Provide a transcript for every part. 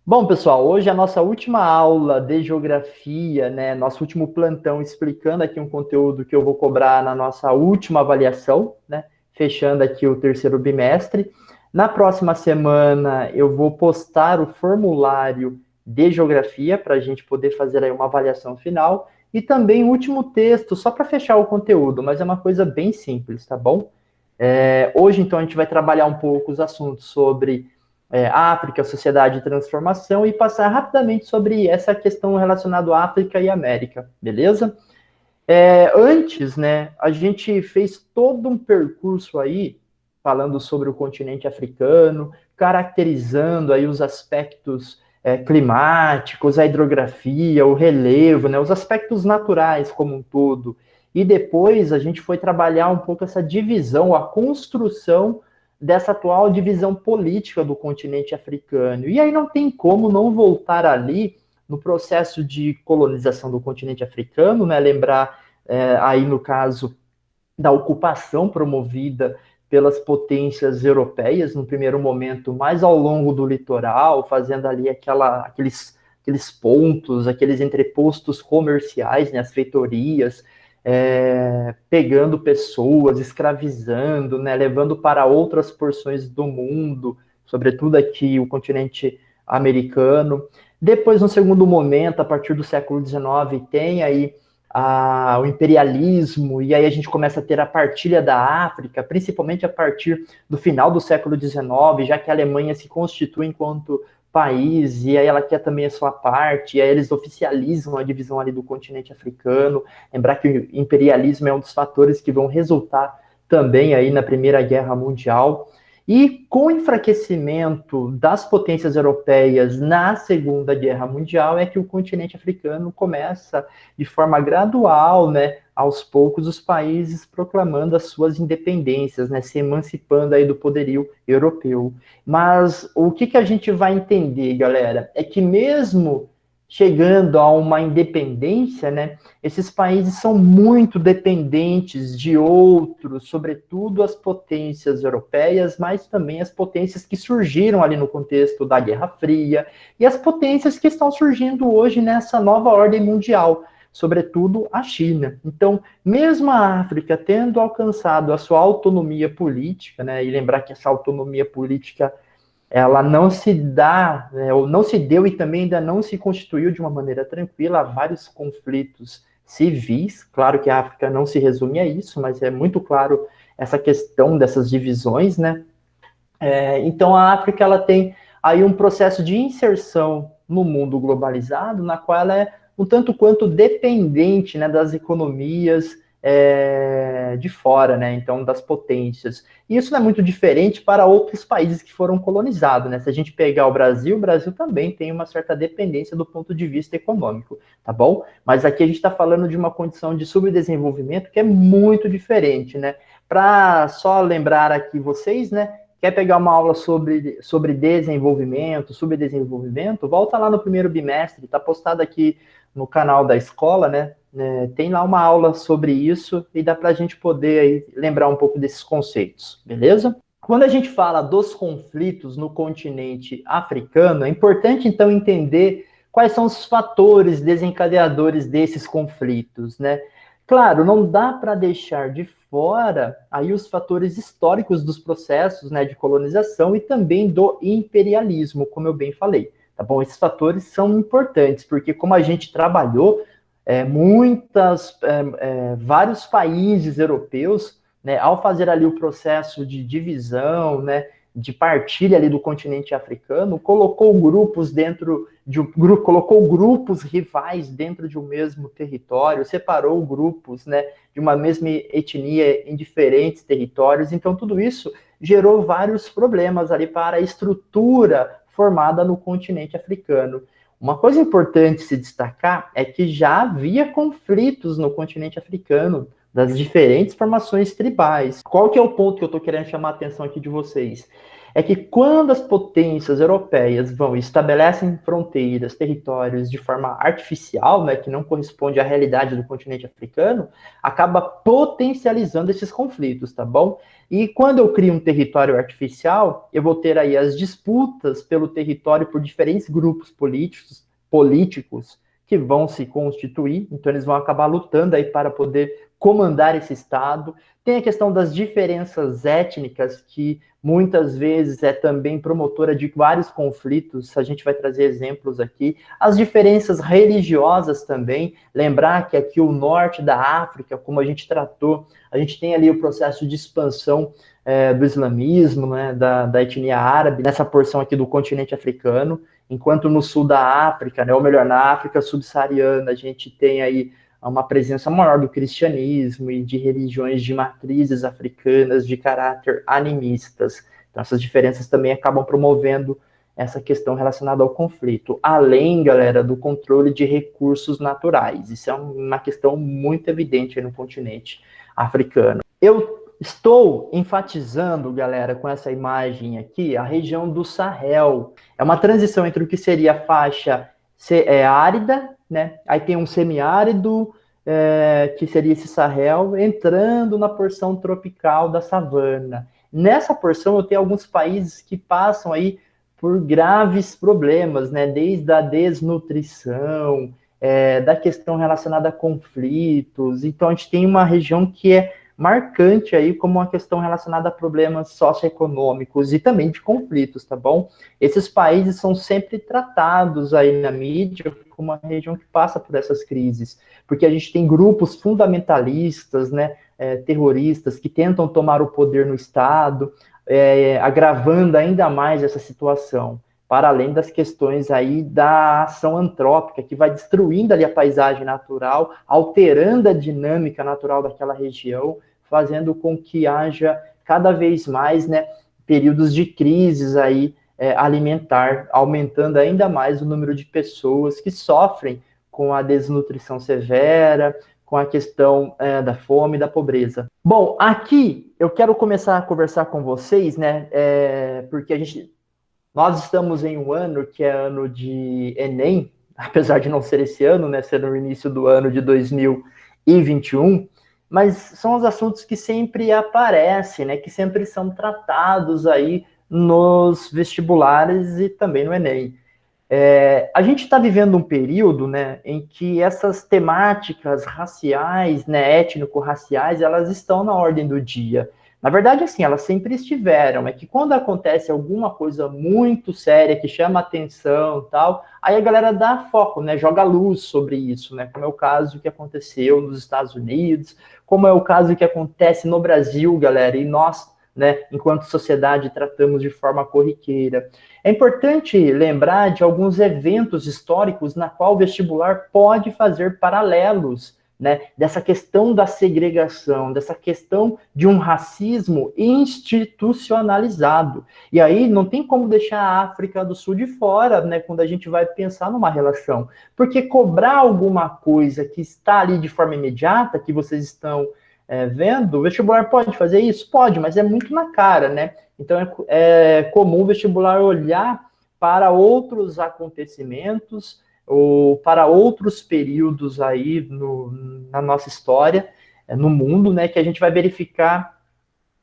Bom, pessoal, hoje é a nossa última aula de geografia, né? Nosso último plantão explicando aqui um conteúdo que eu vou cobrar na nossa última avaliação, né? Fechando aqui o terceiro bimestre. Na próxima semana eu vou postar o formulário de geografia para a gente poder fazer aí uma avaliação final e também o último texto só para fechar o conteúdo, mas é uma coisa bem simples, tá bom? Hoje, então, a gente vai trabalhar um pouco os assuntos sobre África, sociedade e transformação, e passar rapidamente sobre essa questão relacionada à África e América, beleza? Antes, né, a gente fez todo um percurso aí, falando sobre o continente africano, caracterizando aí os aspectos climáticos, a hidrografia, o relevo, né, os aspectos naturais como um todo. E depois a gente foi trabalhar um pouco essa divisão, a construção dessa atual divisão política do continente africano. E aí não tem como não voltar ali no processo de colonização do continente africano, né? Lembrar aí no caso da ocupação promovida pelas potências europeias no primeiro momento, mais ao longo do litoral, fazendo ali aqueles pontos, aqueles entrepostos comerciais, né, as feitorias, pegando pessoas, escravizando, né, levando para outras porções do mundo, sobretudo aqui o continente americano. Depois, no segundo momento, a partir do século XIX, tem aí o imperialismo, e aí a gente começa a ter a partilha da África, principalmente a partir do final do século XIX, já que a Alemanha se constitui enquanto país, e aí ela quer também a sua parte, e aí eles oficializam a divisão ali do continente africano. Lembrar que o imperialismo é um dos fatores que vão resultar também aí na Primeira Guerra Mundial. E com o enfraquecimento das potências europeias na Segunda Guerra Mundial é que o continente africano começa de forma gradual, né, aos poucos, os países proclamando as suas independências, né, se emancipando aí do poderio europeu. Mas o que a gente vai entender, galera, é que mesmo chegando a uma independência, né, esses países são muito dependentes de outros, sobretudo as potências europeias, mas também as potências que surgiram ali no contexto da Guerra Fria e as potências que estão surgindo hoje nessa nova ordem mundial, sobretudo a China. Então, mesmo a África tendo alcançado a sua autonomia política, né, e lembrar que essa autonomia política ela não se dá, né, ou não se deu e também ainda não se constituiu de uma maneira tranquila, há vários conflitos civis. Claro que a África não se resume a isso, mas é muito claro essa questão dessas divisões, né? Então a África ela tem aí um processo de inserção no mundo globalizado, na qual ela é um tanto quanto dependente, né, das economias de fora, né, então das potências. E isso não é muito diferente para outros países que foram colonizados, né? Se a gente pegar o Brasil também tem uma certa dependência do ponto de vista econômico, tá bom? Mas aqui a gente está falando de uma condição de subdesenvolvimento que é muito diferente, né? Para só lembrar aqui vocês, né? Quer pegar uma aula sobre desenvolvimento, subdesenvolvimento? Volta lá no primeiro bimestre, está postado aqui no canal da escola, né? Tem lá uma aula sobre isso e dá para a gente poder aí lembrar um pouco desses conceitos, beleza? Quando a gente fala dos conflitos no continente africano, é importante então entender quais são os fatores desencadeadores desses conflitos, né? Claro, não dá para deixar de fora aí os fatores históricos dos processos, né, de colonização e também do imperialismo, como eu bem falei, tá bom? Esses fatores são importantes porque como a gente trabalhou vários países europeus, né, ao fazer ali o processo de divisão, né, de partilha ali do continente africano, colocou grupos dentro de um grupo, colocou grupos rivais dentro de um mesmo território, separou grupos, né, de uma mesma etnia em diferentes territórios. Então tudo isso gerou vários problemas ali para a estrutura formada no continente africano. Uma coisa importante se destacar é que já havia conflitos no continente africano das diferentes formações tribais. Qual que é o ponto que eu estou querendo chamar a atenção aqui de vocês? é que quando as potências europeias vão e estabelecem fronteiras, territórios de forma artificial, né, que não corresponde à realidade do continente africano, acaba potencializando esses conflitos, tá bom? E quando eu crio um território artificial, eu vou ter aí as disputas pelo território por diferentes grupos políticos que vão se constituir, então eles vão acabar lutando aí para poder comandar esse Estado. Tem a questão das diferenças étnicas, que muitas vezes é também promotora de vários conflitos, a gente vai trazer exemplos aqui. As diferenças religiosas também, lembrar que aqui o norte da África, como a gente tratou, a gente tem ali o processo de expansão do islamismo, né, da etnia árabe, nessa porção aqui do continente africano, enquanto no sul da África, né, ou melhor, na África subsaariana, a gente tem aí uma presença maior do cristianismo e de religiões de matrizes africanas de caráter animistas. Então, essas diferenças também acabam promovendo essa questão relacionada ao conflito. Além, galera, do controle de recursos naturais. Isso é uma questão muito evidente aí no continente africano. Eu estou enfatizando, galera, com essa imagem aqui, a região do Sahel. É uma transição entre o que seria a faixa árida, né? Aí tem um semiárido, que seria esse Sahel, entrando na porção tropical da savana. Nessa porção eu tenho alguns países que passam aí por graves problemas, né? Desde a desnutrição, da questão relacionada a conflitos. Então a gente tem uma região que é marcante aí como uma questão relacionada a problemas socioeconômicos e também de conflitos, tá bom? Esses países são sempre tratados aí na mídia como uma região que passa por essas crises, porque a gente tem grupos fundamentalistas, né, terroristas, que tentam tomar o poder no Estado, agravando ainda mais essa situação, para além das questões aí da ação antrópica, que vai destruindo ali a paisagem natural, alterando a dinâmica natural daquela região, fazendo com que haja cada vez mais, né, períodos de crises aí alimentar, aumentando ainda mais o número de pessoas que sofrem com a desnutrição severa, com a questão da fome e da pobreza. Bom, aqui eu quero começar a conversar com vocês, né, porque nós estamos em um ano que é ano de Enem, apesar de não ser esse ano, né, ser no início do ano de 2021, mas são os assuntos que sempre aparecem, né, que sempre são tratados aí nos vestibulares e também no Enem. A gente está vivendo um período, né, em que essas temáticas raciais, né, étnico-raciais, elas estão na ordem do dia. Na verdade, assim, elas sempre estiveram. É que quando acontece alguma coisa muito séria que chama atenção, tal, aí a galera dá foco, né, joga luz sobre isso, né, como é o caso que aconteceu nos Estados Unidos, como é o caso que acontece no Brasil, galera, e nós, né, enquanto sociedade, tratamos de forma corriqueira. É importante lembrar de alguns eventos históricos na qual o vestibular pode fazer paralelos, né, dessa questão da segregação, dessa questão de um racismo institucionalizado. E aí não tem como deixar a África do Sul de fora, né, quando a gente vai pensar numa relação. Porque cobrar alguma coisa que está ali de forma imediata, que vocês estão vendo, o vestibular pode fazer isso? Pode, mas é muito na cara, né? Então é comum o vestibular olhar para outros acontecimentos ou para outros períodos aí na nossa história, no mundo, né, que a gente vai verificar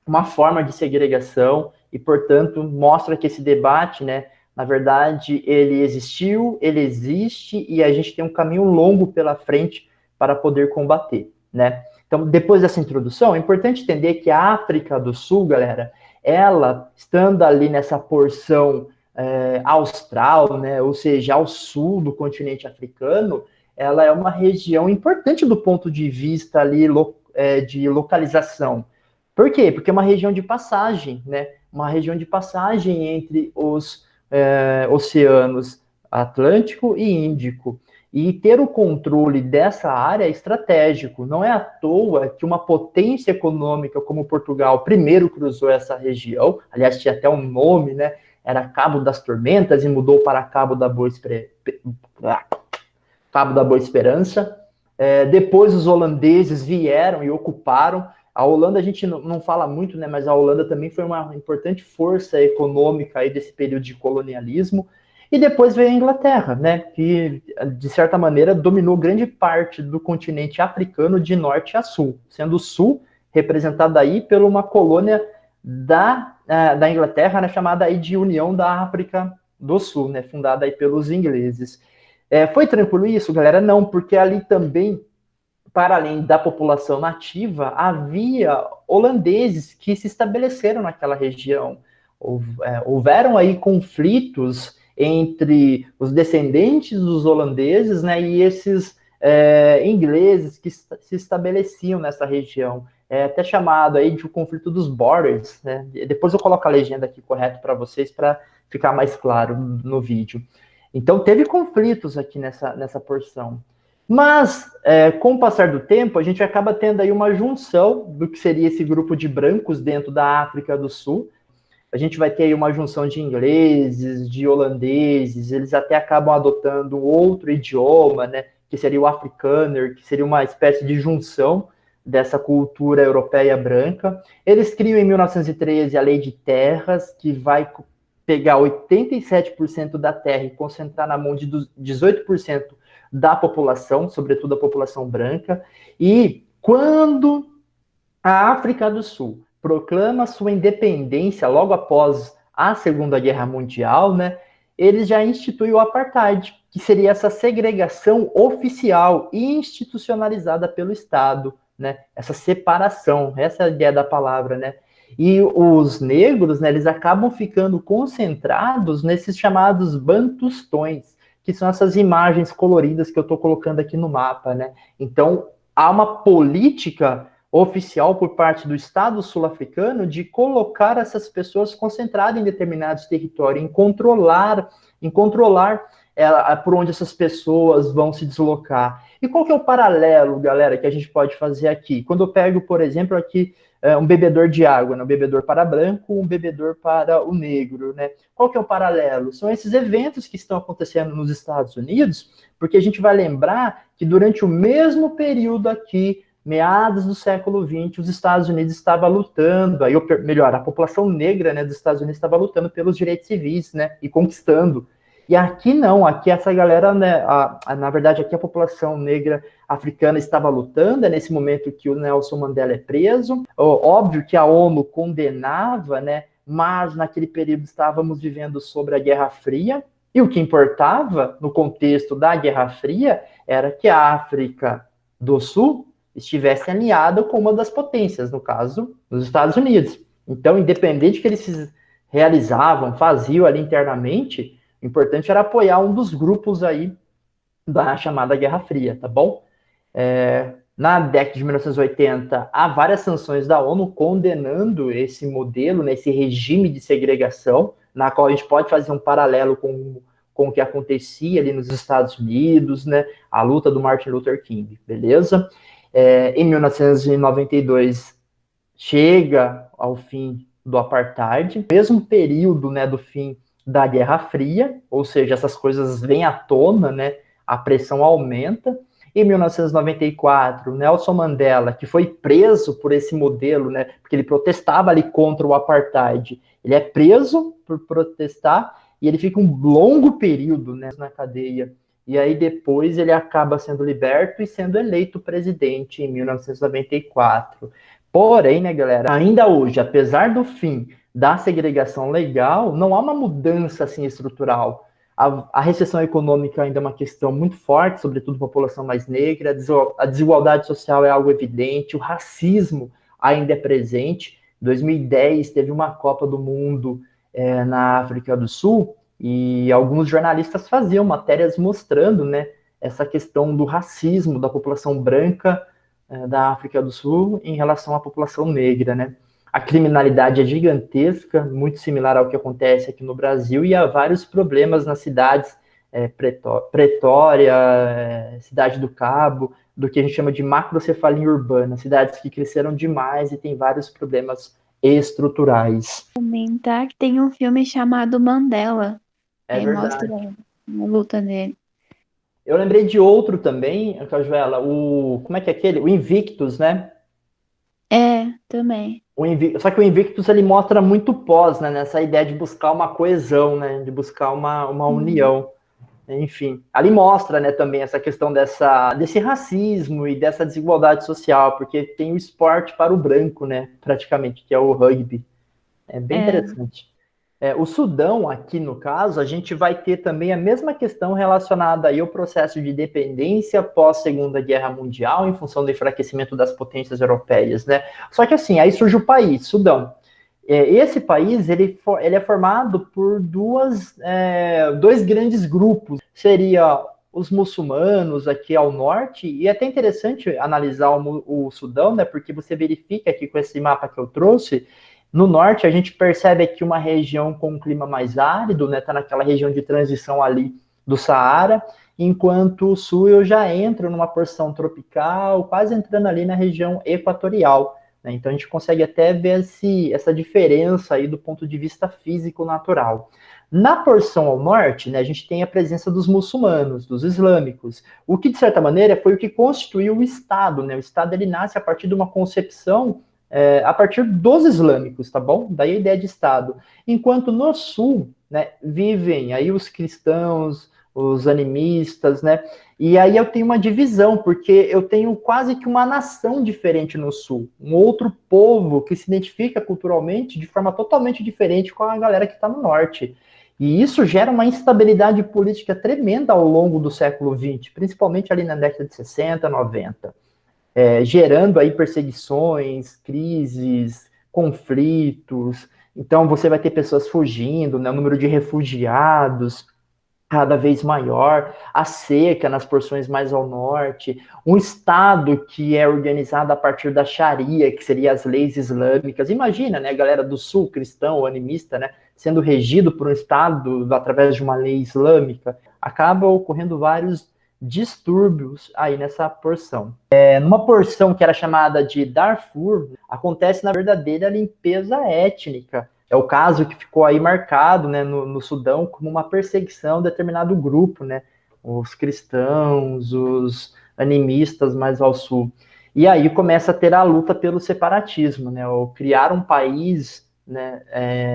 uma forma de segregação e, portanto, mostra que esse debate, né, na verdade, ele existiu, ele existe e a gente tem um caminho longo pela frente para poder combater, né? Então, depois dessa introdução, é importante entender que a África do Sul, galera, ela, estando ali nessa porção austral, né, ou seja, ao sul do continente africano, ela é uma região importante do ponto de vista ali de localização. Por quê? Porque é uma região de passagem, né? Uma região de passagem entre os oceanos Atlântico e Índico. E ter o controle dessa área é estratégico. Não é à toa que uma potência econômica como Portugal primeiro cruzou essa região. Aliás, tinha até um nome, né? Era Cabo das Tormentas e mudou para Cabo da Boa Esperança. Depois os holandeses vieram e ocuparam A Holanda a gente não fala muito, né, mas a Holanda também foi uma importante força econômica aí desse período de colonialismo. E depois veio a Inglaterra, né, que de certa maneira dominou grande parte do continente africano de norte a sul, sendo o sul representado aí por uma colônia da Inglaterra, né, chamada aí de União da África do Sul, né, fundada aí pelos ingleses. Foi tranquilo isso, galera? Não, porque ali também, para além da população nativa, havia holandeses que se estabeleceram naquela região. Houveram aí conflitos entre os descendentes dos holandeses, né, e esses ingleses que se estabeleciam nessa região. É até chamado aí de o conflito dos borders, né? Depois eu coloco a legenda aqui correto para vocês para ficar mais claro no vídeo. Então teve conflitos aqui nessa porção. Mas, com o passar do tempo, a gente acaba tendo aí uma junção do que seria esse grupo de brancos dentro da África do Sul. A gente vai ter aí uma junção de ingleses, de holandeses, eles até acabam adotando outro idioma, né, que seria o afrikaner, que seria uma espécie de junção dessa cultura europeia branca. Eles criam em 1913 a Lei de Terras, que vai pegar 87% da terra e concentrar na mão de 18% da população, sobretudo a população branca. E quando a África do Sul proclama sua independência logo após a Segunda Guerra Mundial, né, eles já instituem o apartheid, que seria essa segregação oficial e institucionalizada pelo Estado, né, essa separação, essa é a ideia da palavra, né. E os negros, né, eles acabam ficando concentrados nesses chamados bantustões, que são essas imagens coloridas que eu estou colocando aqui no mapa, né. Então, há uma política oficial por parte do Estado sul-africano de colocar essas pessoas concentradas em determinados territórios, em controlar por onde essas pessoas vão se deslocar. E qual que é o paralelo, galera, que a gente pode fazer aqui? Quando eu pego, por exemplo, aqui um bebedor de água, né? Um bebedor para branco, um bebedor para o negro, né? Qual que é o paralelo? São esses eventos que estão acontecendo nos Estados Unidos, porque a gente vai lembrar que durante o mesmo período aqui, meados do século XX, os Estados Unidos estava lutando, aí, melhor, a população negra, né, dos Estados Unidos estava lutando pelos direitos civis, né, e conquistando. E aqui não, aqui essa galera, né, na verdade, aqui a população negra africana estava lutando, é nesse momento que o Nelson Mandela é preso. Óbvio que a ONU condenava, né, mas naquele período estávamos vivendo sobre a Guerra Fria, e o que importava no contexto da Guerra Fria era que a África do Sul estivesse alinhada com uma das potências, no caso, os Estados Unidos. Então, independente do que eles realizavam, faziam ali internamente, o importante era apoiar um dos grupos aí da chamada Guerra Fria, tá bom? Na década de 1980, há várias sanções da ONU condenando esse modelo, né, esse regime de segregação, na qual a gente pode fazer um paralelo com o que acontecia ali nos Estados Unidos, né, a luta do Martin Luther King, beleza? Em 1992, chega ao fim do apartheid, mesmo período, né, do fim da Guerra Fria, ou seja, essas coisas vêm à tona, né, a pressão aumenta. Em 1994, Nelson Mandela, que foi preso por esse modelo, né, porque ele protestava ali contra o apartheid, ele é preso por protestar e ele fica um longo período, né, na cadeia. E aí depois ele acaba sendo liberto e sendo eleito presidente em 1994. Porém, né, galera, ainda hoje, apesar do fim da segregação legal, não há uma mudança assim estrutural. A recessão econômica ainda é uma questão muito forte, sobretudo a população mais negra, a desigualdade social é algo evidente, o racismo ainda é presente. Em 2010 teve uma Copa do Mundo na África do Sul, e alguns jornalistas faziam matérias mostrando, né, essa questão do racismo da população branca da África do Sul em relação à população negra, né? A criminalidade é gigantesca, muito similar ao que acontece aqui no Brasil, e há vários problemas nas cidades, Pretória, Cidade do Cabo, do que a gente chama de macrocefalia urbana, cidades que cresceram demais e tem vários problemas estruturais. Comentar que tem um filme chamado Mandela. É Aí mostra verdade. a luta dele. Eu lembrei de outro também, Cajuela, como é que é aquele? O Invictus, né? É, também. Só que o Invictus ele mostra muito pós, né, nessa ideia de buscar uma coesão, né, de buscar uma Uhum. união. Enfim, ali mostra, né, também essa questão desse racismo e dessa desigualdade social, porque tem o esporte para o branco, né, praticamente, que é o rugby. É bem É, interessante. O Sudão, aqui no caso, a gente vai ter também a mesma questão relacionada aí ao processo de independência pós Segunda Guerra Mundial, em função do enfraquecimento das potências europeias, né? Só que assim, aí surge o país, Sudão. Esse país ele é formado por dois grandes grupos. Seria os muçulmanos aqui ao norte, e é até interessante analisar o Sudão, né? Porque você verifica aqui com esse mapa que eu trouxe, no norte a gente percebe aqui uma região com um clima mais árido, né? Tá naquela região de transição ali do Saara, enquanto o sul eu já entro numa porção tropical, quase entrando ali na região equatorial. Né? Então a gente consegue até ver essa diferença aí do ponto de vista físico-natural. Na porção ao norte, né, a gente tem a presença dos muçulmanos, dos islâmicos, o que de certa maneira foi o que constituiu o Estado. Né? O Estado ele nasce a partir de uma concepção a partir dos islâmicos, tá bom? Daí a ideia de Estado. Enquanto no sul, né, vivem aí os cristãos, os animistas, né? E aí eu tenho uma divisão, porque eu tenho quase que uma nação diferente no sul, um outro povo que se identifica culturalmente de forma totalmente diferente com a galera que está no norte. E isso gera uma instabilidade política tremenda ao longo do século XX, principalmente ali na década de 60, 90, gerando aí perseguições, crises, conflitos. Então você vai ter pessoas fugindo, né, o número de refugiados cada vez maior, a seca nas porções mais ao norte, um Estado que é organizado a partir da Sharia, que seria as leis islâmicas. Imagina, né, a galera do sul, cristão, animista, né, sendo regido por um Estado através de uma lei islâmica. Acaba ocorrendo vários distúrbios aí nessa porção. Numa porção que era chamada de Darfur, acontece na verdadeira limpeza étnica. É o caso que ficou aí marcado, né, no Sudão como uma perseguição a um determinado grupo, né, os cristãos, os animistas mais ao sul. E aí começa a ter a luta pelo separatismo, né, ou criar um país, né,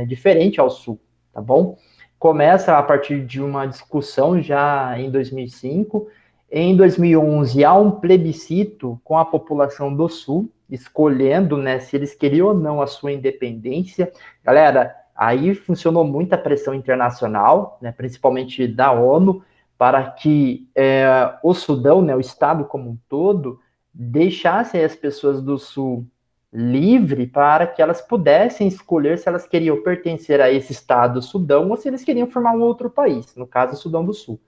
diferente ao sul, tá bom? Começa a partir de uma discussão já em 2005. Em 2011 há um plebiscito com a população do sul, escolhendo, né, se eles queriam ou não a sua independência. Galera, aí funcionou muita pressão internacional, né, principalmente da ONU, para que o Sudão, né, o Estado como um todo, deixasse as pessoas do Sul livre para que elas pudessem escolher se elas queriam pertencer a esse Estado, Sudão, ou se eles queriam formar um outro país, no caso, o Sudão do Sul.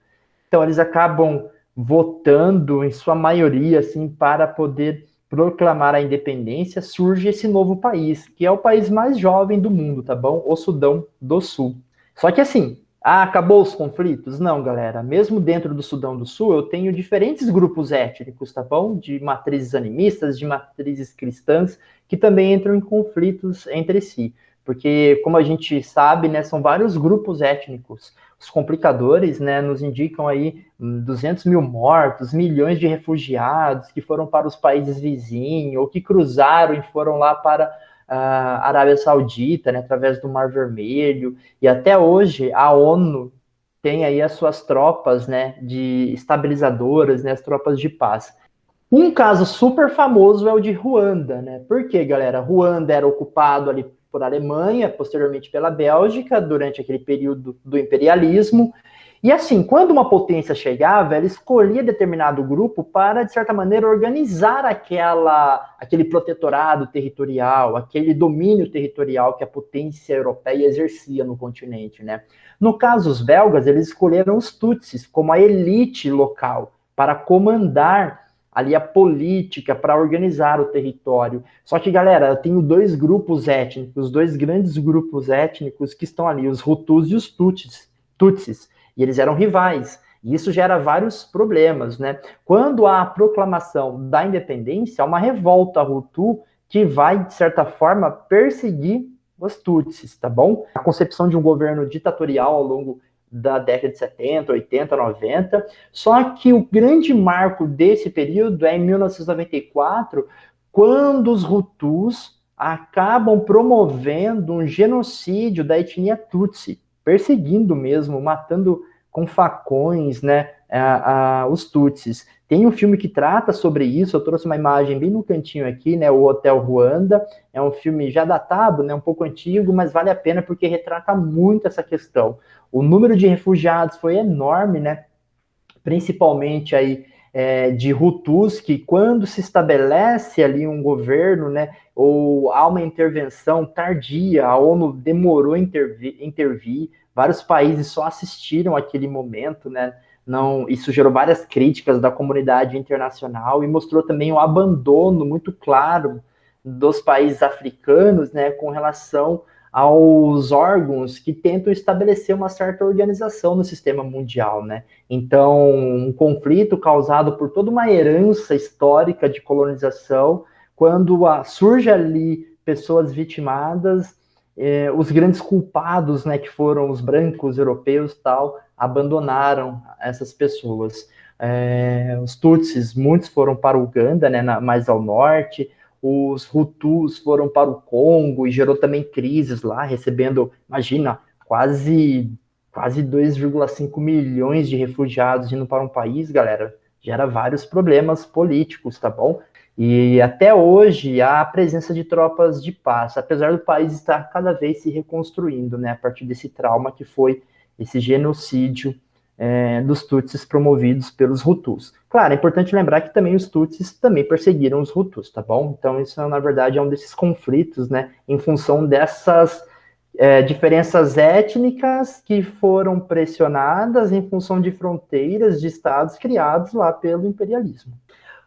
Então, eles acabam votando, em sua maioria, assim, para poder proclamar a independência, surge esse novo país, que é o país mais jovem do mundo, tá bom? O Sudão do Sul. Só que assim, acabou os conflitos? Não, galera. Mesmo dentro do Sudão do Sul, eu tenho diferentes grupos étnicos, tá bom? De matrizes animistas, de matrizes cristãs, que também entram em conflitos entre si. Porque, como a gente sabe, né, são vários grupos étnicos. Os complicadores, né, nos indicam aí 200 mil mortos, milhões de refugiados que foram para os países vizinhos, ou que cruzaram e foram lá para a Arábia Saudita, né, através do Mar Vermelho, e até hoje a ONU tem aí as suas tropas, né, de estabilizadoras, né, as tropas de paz. Um caso super famoso é o de Ruanda, né? Por quê, galera? Ruanda era ocupado ali por Alemanha, posteriormente pela Bélgica, durante aquele período do imperialismo. E assim, quando uma potência chegava, ela escolhia determinado grupo para, de certa maneira, organizar aquele protetorado territorial, aquele domínio territorial que a potência europeia exercia no continente, né? No caso, os belgas, eles escolheram os Tutsis como a elite local para comandar ali a política para organizar o território. Só que, galera, eu tenho dois grupos étnicos, dois grandes grupos étnicos que estão ali, os Hutus e os Tutsis, e eles eram rivais. E isso gera vários problemas, né? Quando há a proclamação da independência, há uma revolta Hutu que vai, de certa forma, perseguir os Tutsis, tá bom? A concepção de um governo ditatorial ao longo da década de 70, 80, 90. Só que o grande marco desse período é em 1994, quando os Hutus acabam promovendo um genocídio da etnia Tutsi, perseguindo mesmo, matando com facões, né, os Tutsis. Tem um filme que trata sobre isso, eu trouxe uma imagem bem no cantinho aqui, né, o Hotel Ruanda, é um filme já datado, né, um pouco antigo, mas vale a pena porque retrata muito essa questão. O número de refugiados foi enorme, né, principalmente aí de Hutus, que quando se estabelece ali um governo, né, ou há uma intervenção tardia, a ONU demorou a intervir, vários países só assistiram aquele momento, né, não, isso gerou várias críticas da comunidade internacional e mostrou também um abandono muito claro dos países africanos, né, com relação aos órgãos que tentam estabelecer uma certa organização no sistema mundial, né? Então, um conflito causado por toda uma herança histórica de colonização, quando surge ali pessoas vitimadas, os grandes culpados, né, que foram os brancos europeus, tal, abandonaram essas pessoas. Os Tutsis, muitos foram para o Uganda, né, mais ao norte. Os Hutus foram para o Congo e gerou também crises lá, recebendo, imagina, quase 2,5 milhões de refugiados indo para um país, galera, gera vários problemas políticos, tá bom? E até hoje há a presença de tropas de paz, apesar do país estar cada vez se reconstruindo, né, a partir desse trauma que foi esse genocídio dos Tutsis promovidos pelos Hutus. Claro, é importante lembrar que também os Tutsis também perseguiram os Hutus, tá bom? Então isso, na verdade, é um desses conflitos, né, em função dessas diferenças étnicas que foram pressionadas em função de fronteiras de estados criados lá pelo imperialismo.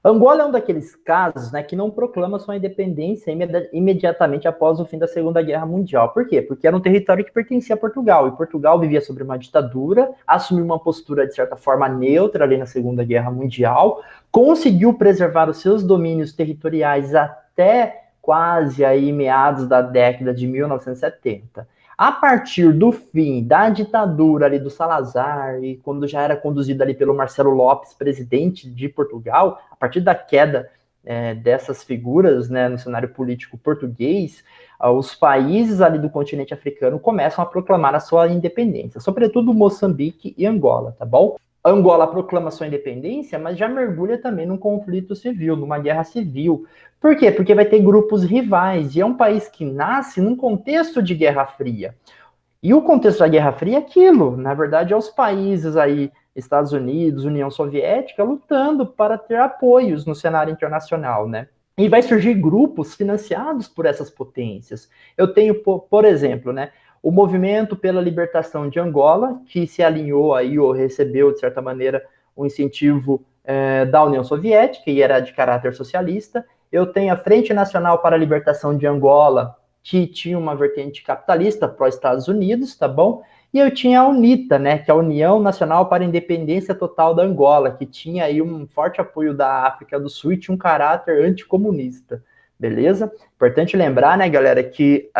Angola é um daqueles casos, né, que não proclama sua independência imediatamente após o fim da Segunda Guerra Mundial. Por quê? Porque era um território que pertencia a Portugal, e Portugal vivia sobre uma ditadura, assumiu uma postura, de certa forma, neutra ali na Segunda Guerra Mundial, conseguiu preservar os seus domínios territoriais até quase aí meados da década de 1970. A partir do fim da ditadura ali do Salazar, e quando já era conduzido ali pelo Marcelo Lopes, presidente de Portugal, a partir da queda dessas figuras, né, no cenário político português, os países ali do continente africano começam a proclamar a sua independência, sobretudo Moçambique e Angola, tá bom? Angola proclama sua independência, mas já mergulha também num conflito civil, numa guerra civil. Por quê? Porque vai ter grupos rivais, e é um país que nasce num contexto de Guerra Fria. E o contexto da Guerra Fria é aquilo, na verdade, é os países aí, Estados Unidos, União Soviética, lutando para ter apoios no cenário internacional, né? E vai surgir grupos financiados por essas potências. Eu tenho, por exemplo, né, o Movimento pela Libertação de Angola, que se alinhou aí, ou recebeu, de certa maneira, um incentivo da União Soviética, e era de caráter socialista. Eu tenho a Frente Nacional para a Libertação de Angola, que tinha uma vertente capitalista pró-Estados Unidos, tá bom? E eu tinha a UNITA, né, que é a União Nacional para a Independência Total da Angola, que tinha aí um forte apoio da África do Sul e tinha um caráter anticomunista, beleza? Importante lembrar, né, galera, que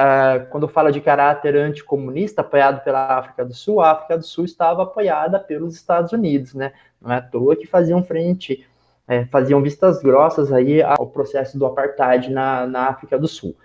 quando fala de caráter anticomunista apoiado pela África do Sul, a África do Sul estava apoiada pelos Estados Unidos, né? Não é à toa que faziam vistas grossas aí ao processo do apartheid na África do Sul.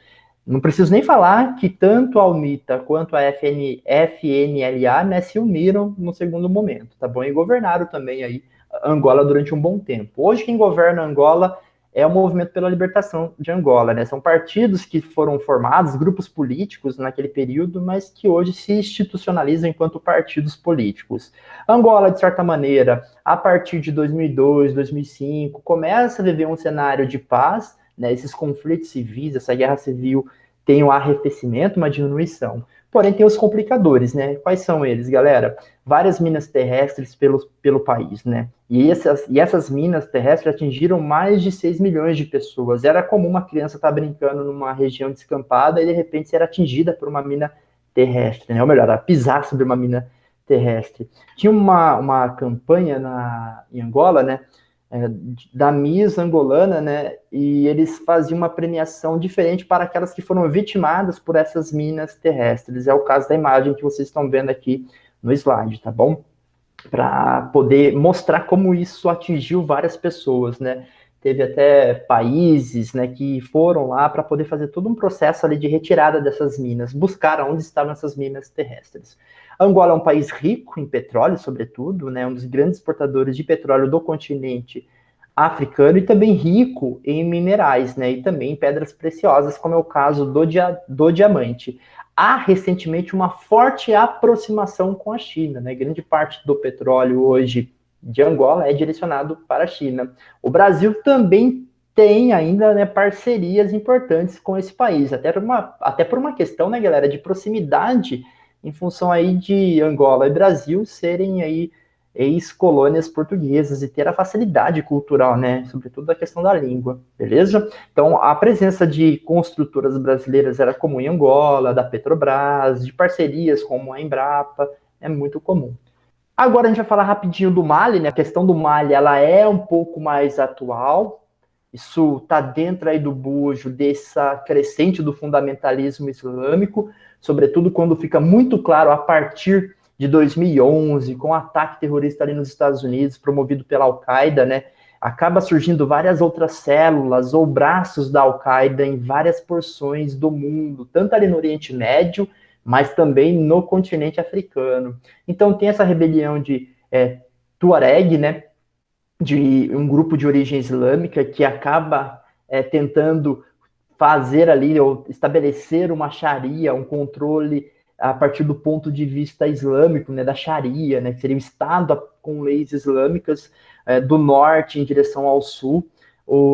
Não preciso nem falar que tanto a UNITA quanto a FNLA, né, se uniram no segundo momento, tá bom? E governaram também aí Angola durante um bom tempo. Hoje quem governa Angola é o Movimento pela Libertação de Angola, né? São partidos que foram formados, grupos políticos naquele período, mas que hoje se institucionalizam enquanto partidos políticos. Angola, de certa maneira, a partir de 2002, 2005, começa a viver um cenário de paz, né? Esses conflitos civis, essa guerra civil tem um arrefecimento, uma diminuição. Porém, tem os complicadores, né? Quais são eles, galera? Várias minas terrestres pelo país, né? E essas minas terrestres atingiram mais de 6 milhões de pessoas. Era comum uma criança estar brincando numa região descampada e, de repente, ser atingida por uma mina terrestre, né? Ou melhor, pisar sobre uma mina terrestre. Tinha uma campanha em Angola, né? Da Miss angolana, né? E eles faziam uma premiação diferente para aquelas que foram vitimadas por essas minas terrestres. É o caso da imagem que vocês estão vendo aqui no slide, tá bom? Para poder mostrar como isso atingiu várias pessoas, né? Teve até países, né, que foram lá para poder fazer todo um processo ali de retirada dessas minas, buscar onde estavam essas minas terrestres. Angola é um país rico em petróleo, sobretudo, né, um dos grandes exportadores de petróleo do continente africano e também rico em minerais, né, e também em pedras preciosas, como é o caso do diamante. Há recentemente uma forte aproximação com a China, né, grande parte do petróleo hoje de Angola é direcionado para a China. O Brasil também tem ainda, né, parcerias importantes com esse país, até por uma questão, né, galera, de proximidade em função aí de Angola e Brasil serem aí ex-colônias portuguesas e ter a facilidade cultural, né, sobretudo a questão da língua, beleza? Então, a presença de construtoras brasileiras era comum em Angola, da Petrobras, de parcerias como a Embrapa, é muito comum. Agora a gente vai falar rapidinho do Mali, né? A questão do Mali, ela é um pouco mais atual. Isso está dentro aí do bojo dessa crescente do fundamentalismo islâmico, sobretudo quando fica muito claro a partir de 2011, com o ataque terrorista ali nos Estados Unidos, promovido pela Al-Qaeda, né? Acaba surgindo várias outras células ou braços da Al-Qaeda em várias porções do mundo, tanto ali no Oriente Médio, mas também no continente africano. Então tem essa rebelião de Tuareg, né? De um grupo de origem islâmica que acaba tentando fazer ali ou estabelecer uma Sharia, um controle a partir do ponto de vista islâmico, né, da Sharia, né, que seria o Estado com leis islâmicas do norte em direção ao sul.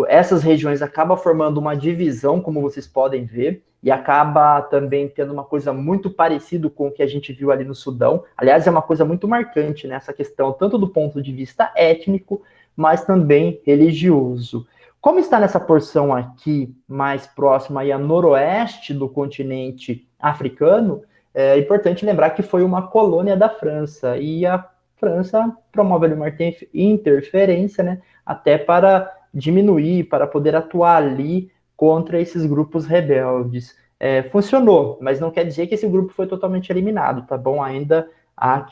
Essas regiões acabam formando uma divisão, como vocês podem ver, e acaba também tendo uma coisa muito parecida com o que a gente viu ali no Sudão. Aliás, é uma coisa muito marcante nessa questão, tanto do ponto de vista étnico, mas também religioso. Como está nessa porção aqui, mais próxima aí a noroeste do continente africano, é importante lembrar que foi uma colônia da França, e a França promove uma interferência, né, até para diminuir, para poder atuar ali contra esses grupos rebeldes. Funcionou, mas não quer dizer que esse grupo foi totalmente eliminado, tá bom? Ainda há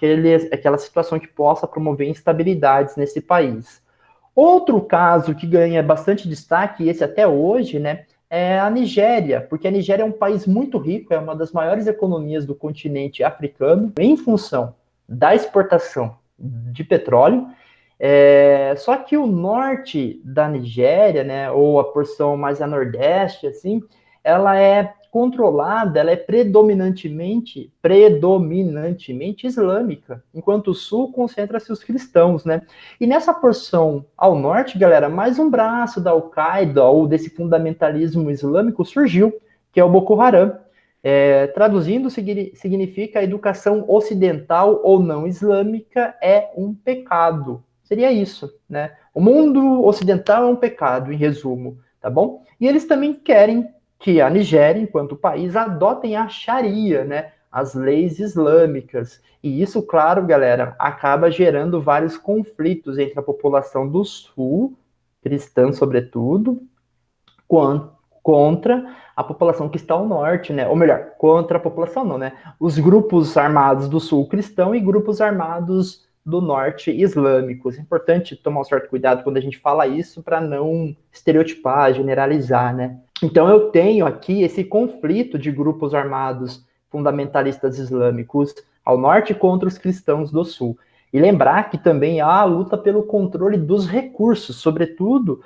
aquela situação que possa promover instabilidades nesse país. Outro caso que ganha bastante destaque, e esse até hoje, né, é a Nigéria, porque a Nigéria é um país muito rico, é uma das maiores economias do continente africano, em função da exportação de petróleo. Só que o norte da Nigéria, né, ou a porção mais a nordeste, assim, ela é controlada, ela é predominantemente islâmica, enquanto o sul concentra-se os cristãos, né? E nessa porção ao norte, galera, mais um braço da Al-Qaeda ou desse fundamentalismo islâmico surgiu, que é o Boko Haram. Traduzindo, significa a educação ocidental ou não islâmica é um pecado. Seria isso, né? O mundo ocidental é um pecado, em resumo, tá bom? E eles também querem que a Nigéria, enquanto país, adotem a Sharia, né? As leis islâmicas. E isso, claro, galera, acaba gerando vários conflitos entre a população do sul, cristã sobretudo, contra a população que está ao norte, né? Ou melhor, contra a população não, né? Os grupos armados do sul cristão e grupos armados do norte islâmicos. É importante tomar um certo cuidado quando a gente fala isso para não estereotipar, generalizar, né? Então eu tenho aqui esse conflito de grupos armados fundamentalistas islâmicos ao norte contra os cristãos do sul. E lembrar que também há a luta pelo controle dos recursos, sobretudo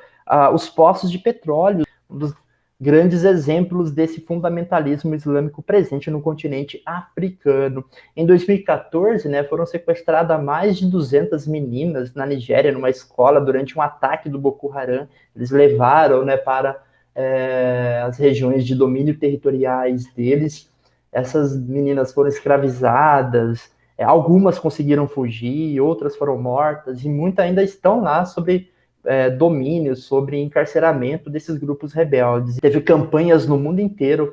os poços de petróleo, um dos grandes exemplos desse fundamentalismo islâmico presente no continente africano. Em 2014, né, foram sequestradas mais de 200 meninas na Nigéria, numa escola, durante um ataque do Boko Haram. Eles levaram, né, para as regiões de domínio territoriais deles. Essas meninas foram escravizadas, algumas conseguiram fugir, outras foram mortas, e muitas ainda estão lá sobre domínio, sobre encarceramento desses grupos rebeldes. Teve campanhas no mundo inteiro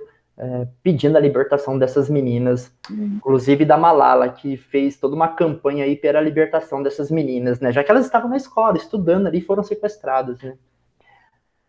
pedindo a libertação dessas meninas, inclusive da Malala, que fez toda uma campanha aí pela libertação dessas meninas, né? Já que elas estavam na escola, estudando ali, foram sequestradas, né?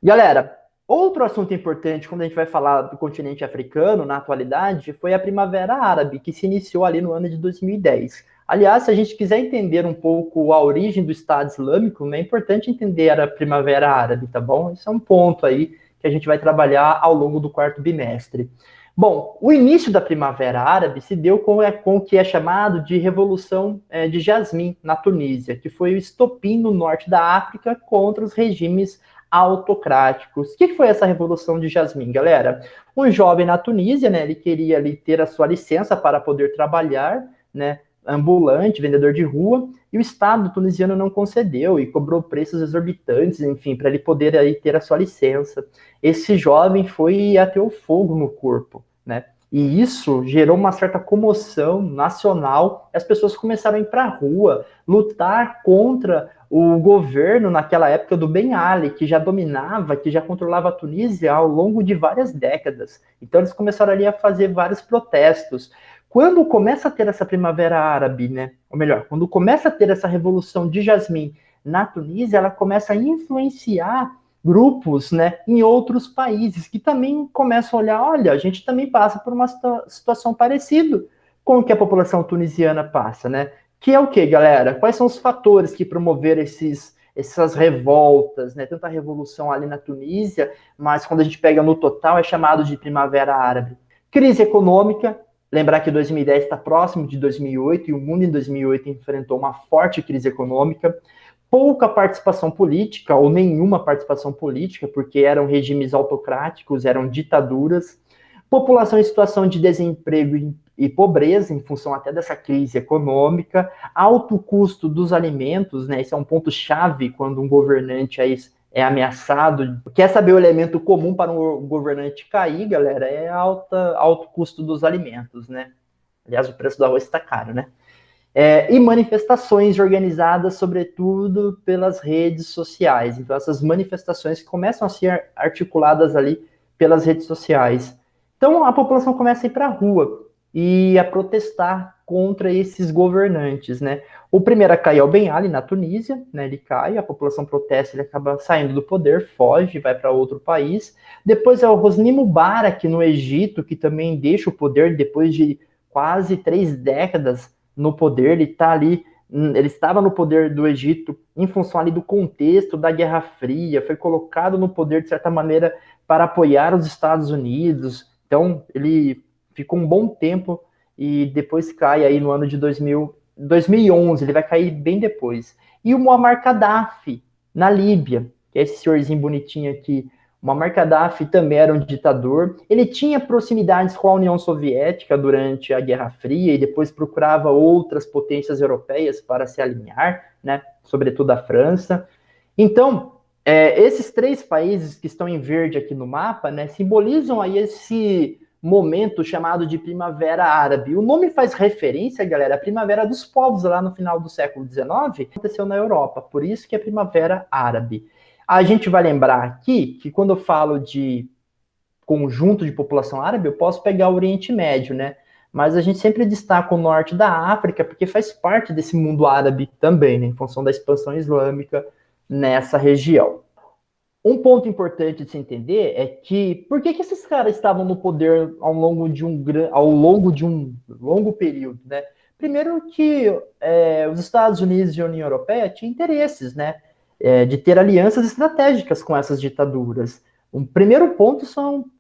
Galera, outro assunto importante quando a gente vai falar do continente africano, na atualidade, foi a Primavera Árabe, que se iniciou ali no ano de 2010. Aliás, se a gente quiser entender um pouco a origem do Estado Islâmico, é importante entender a Primavera Árabe, tá bom? Isso é um ponto aí que a gente vai trabalhar ao longo do quarto bimestre. Bom, o início da Primavera Árabe se deu com o que é chamado de Revolução de Jasmim, na Tunísia, que foi o estopim no norte da África contra os regimes autocráticos. O que foi essa Revolução de Jasmim, galera? Um jovem na Tunísia, né, ele queria ali ter a sua licença para poder trabalhar, né, ambulante, vendedor de rua, e o Estado tunisiano não concedeu e cobrou preços exorbitantes, enfim, para ele poder aí ter a sua licença. Esse jovem foi até o fogo no corpo, né? E isso gerou uma certa comoção nacional. As pessoas começaram a ir para a rua, lutar contra o governo naquela época do Ben Ali, que já dominava, que já controlava a Tunísia ao longo de várias décadas. Então eles começaram ali a fazer vários protestos. Quando começa a ter essa Primavera Árabe, né? Ou melhor, quando começa a ter essa Revolução de Jasmim na Tunísia, ela começa a influenciar grupos, né, em outros países que também começam a olhar, olha, a gente também passa por uma situação parecida com o que a população tunisiana passa, né? Que é o que, galera? Quais são os fatores que promoveram essas revoltas, né? Tanta revolução ali na Tunísia, mas quando a gente pega no total é chamado de Primavera Árabe. Crise econômica, lembrar que 2010 está próximo de 2008 e o mundo em 2008 enfrentou uma forte crise econômica, pouca participação política ou nenhuma participação política, porque eram regimes autocráticos, eram ditaduras, população em situação de desemprego e pobreza, em função até dessa crise econômica, alto custo dos alimentos, né? Esse é um ponto-chave quando um governante é ameaçado. Quer saber o elemento comum para um governante cair, galera? É alto custo dos alimentos, né? Aliás, o preço do arroz está caro, né? E manifestações organizadas, sobretudo, pelas redes sociais. Então, essas manifestações começam a ser articuladas ali pelas redes sociais. Então, a população começa a ir para a rua e a protestar contra esses governantes, né? O primeiro a cair é o Ben Ali, na Tunísia, né? Ele cai, a população protesta, ele acaba saindo do poder, foge, vai para outro país. Depois é o Hosni Mubarak, no Egito, que também deixa o poder depois de quase 3 décadas no poder, ele estava no poder do Egito em função ali do contexto da Guerra Fria, foi colocado no poder de certa maneira para apoiar os Estados Unidos, então ele ficou um bom tempo e depois cai aí no ano de 2011, ele vai cair bem depois. E o Muammar Gaddafi, na Líbia, que é esse senhorzinho bonitinho aqui. O Muammar Gaddafi também era um ditador. Ele tinha proximidades com a União Soviética durante a Guerra Fria e depois procurava outras potências europeias para se alinhar, né? Sobretudo a França. Então, esses 3 países que estão em verde aqui no mapa, né, simbolizam aí esse momento chamado de Primavera Árabe. O nome faz referência, galera, à Primavera dos Povos lá no final do século XIX, aconteceu na Europa, por isso que é Primavera Árabe. A gente vai lembrar aqui que quando eu falo de conjunto de população árabe, eu posso pegar o Oriente Médio, né? Mas a gente sempre destaca o norte da África, porque faz parte desse mundo árabe também, né? Em função da expansão islâmica nessa região. Um ponto importante de se entender é que por que esses caras estavam no poder ao longo de um longo período, né? Primeiro que os Estados Unidos e a União Europeia tinham interesses, né? De ter alianças estratégicas com essas ditaduras. Um primeiro ponto